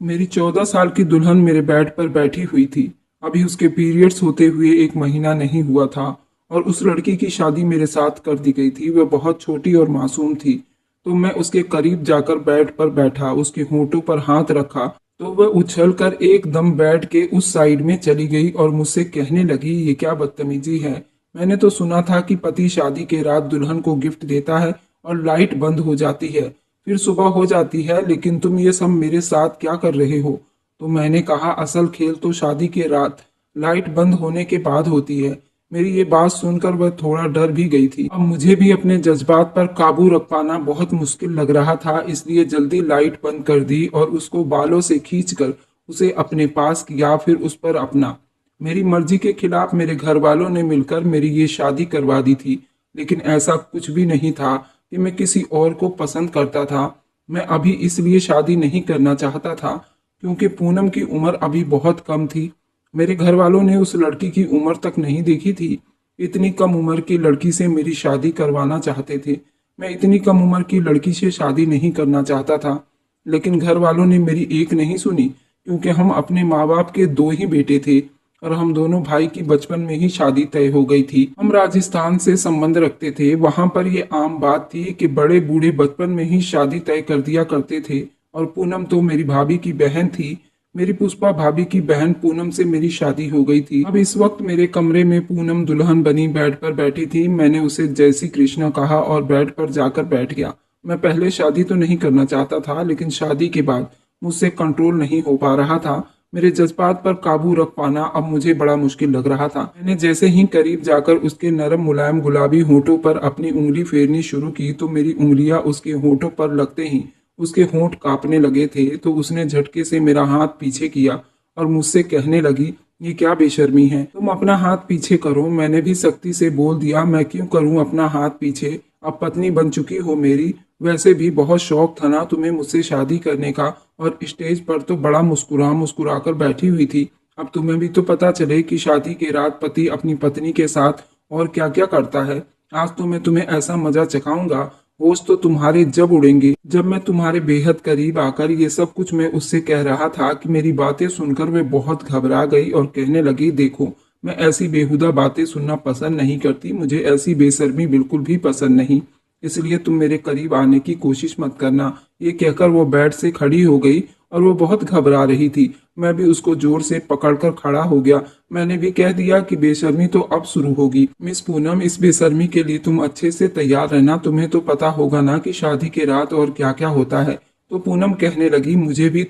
मेरी 14 साल की दुल्हन मेरे बेड पर बैठी हुई थी। अभी उसके पीरियड्स होते हुए 1 महीना नहीं हुआ था और उस लड़की की शादी मेरे साथ कर दी गई थी। वह बहुत छोटी और मासूम थी। तो मैं उसके करीब जाकर बेड पर बैठा, उसके होंठों पर हाथ रखा तो वह उछलकर एकदम बेड के उस साइड में चली गई और मुझसे कहने लगी, ये क्या बदतमीजी है। मैंने तो सुना था कि पति शादी के रात दुल्हन को गिफ्ट देता है और लाइट बंद हो जाती है, फिर सुबह हो जाती है, लेकिन तुम ये सब मेरे साथ क्या कर रहे हो। तो मैंने कहा, असल खेल तो शादी के रात लाइट बंद होने के बाद होती है। मेरी ये बात सुनकर वह थोड़ा डर भी गई थी। अब मुझे भी अपने जज्बात पर काबू रख पाना बहुत मुश्किल लग रहा था, इसलिए जल्दी लाइट बंद कर दी और उसको बालों से खींचकर उसे अपने पास किया, फिर उस पर अपना। मेरी मर्जी के खिलाफ मेरे घर वालों ने मिलकर मेरी ये शादी करवा दी थी, लेकिन ऐसा कुछ भी नहीं था कि मैं किसी और को पसंद करता था। मैं अभी इसलिए शादी नहीं करना चाहता था क्योंकि पूनम की उम्र अभी बहुत कम थी। मेरे घर वालों ने उस लड़की की उम्र तक नहीं देखी थी। इतनी कम उम्र की लड़की से मेरी शादी करवाना चाहते थे। मैं इतनी कम उम्र की लड़की से शादी नहीं करना चाहता था, लेकिन घर वालों ने मेरी एक नहीं सुनी क्योंकि हम अपने माँ बाप के दो ही बेटे थे और हम दोनों भाई की बचपन में ही शादी तय हो गई थी। हम राजस्थान से संबंध रखते थे। वहां पर ये आम बात थी कि बड़े बूढ़े बचपन में ही शादी तय कर दिया करते थे। और पूनम तो मेरी भाभी की बहन थी। मेरी पुष्पा भाभी की बहन पूनम से मेरी शादी हो गई थी। अब इस वक्त मेरे कमरे में पूनम दुल्हन बनी बेड पर बैठी थी। मैंने उसे जय श्री कृष्ण कहा और बेड पर जाकर बैठ गया। मैं पहले शादी तो नहीं करना चाहता था, लेकिन शादी के बाद मुझसे कंट्रोल नहीं हो पा रहा था। मेरे जज्बात पर काबू रख पाना अब मुझे बड़ा मुश्किल लग रहा था। मैंने जैसे ही करीब जाकर उसके नरम मुलायम गुलाबी होठों पर अपनी उंगली फेरनी शुरू की तो मेरी उंगलियां उसके होठों पर लगते ही उसके होंठ कांपने लगे थे। तो उसने झटके से मेरा हाथ पीछे किया और मुझसे कहने लगी, ये क्या बेशर्मी है, तुम अपना हाथ पीछे करो। मैंने भी सख्ती से बोल दिया, मैं क्यों करूं अपना हाथ पीछे, अब पत्नी बन चुकी हो मेरी। वैसे भी बहुत शौक था ना तुम्हें मुझसे शादी करने का, और स्टेज पर तो बड़ा मुस्कुरा मुस्कुरा कर बैठी हुई थी। अब तुम्हें भी तो पता चले कि शादी के रात पति अपनी पत्नी के साथ और क्या क्या करता है। आज तो मैं तुम्हें ऐसा मजा चखाऊंगा, होश तो तुम्हारे जब उड़ेंगे। जब मैं तुम्हारे बेहद करीब आकर ये सब कुछ मैं उससे कह रहा था कि मेरी बातें सुनकर वे बहुत घबरा गई और कहने लगी, देखो मैं ऐसी बेहुदा बातें सुनना पसंद नहीं करती, मुझे ऐसी बेशर्मी बिल्कुल भी पसंद नहीं, इसलिए तुम मेरे करीब आने की कोशिश मत करना। ये कहकर वो बेड से खड़ी हो गई और वो बहुत घबरा रही थी। मैं भी उसको जोर से पकड़कर खड़ा हो गया। मैंने भी कह दिया कि बेशर्मी तो अब शुरू होगी। मिस पूनम, इस बेशर्मी के लिए तुम अच्छे से तैयार रहना, तुम्हें तो पता होगा ना कि शादी के रात और क्या क्या होता है। तो पूनम कहने लगी, मुझे भी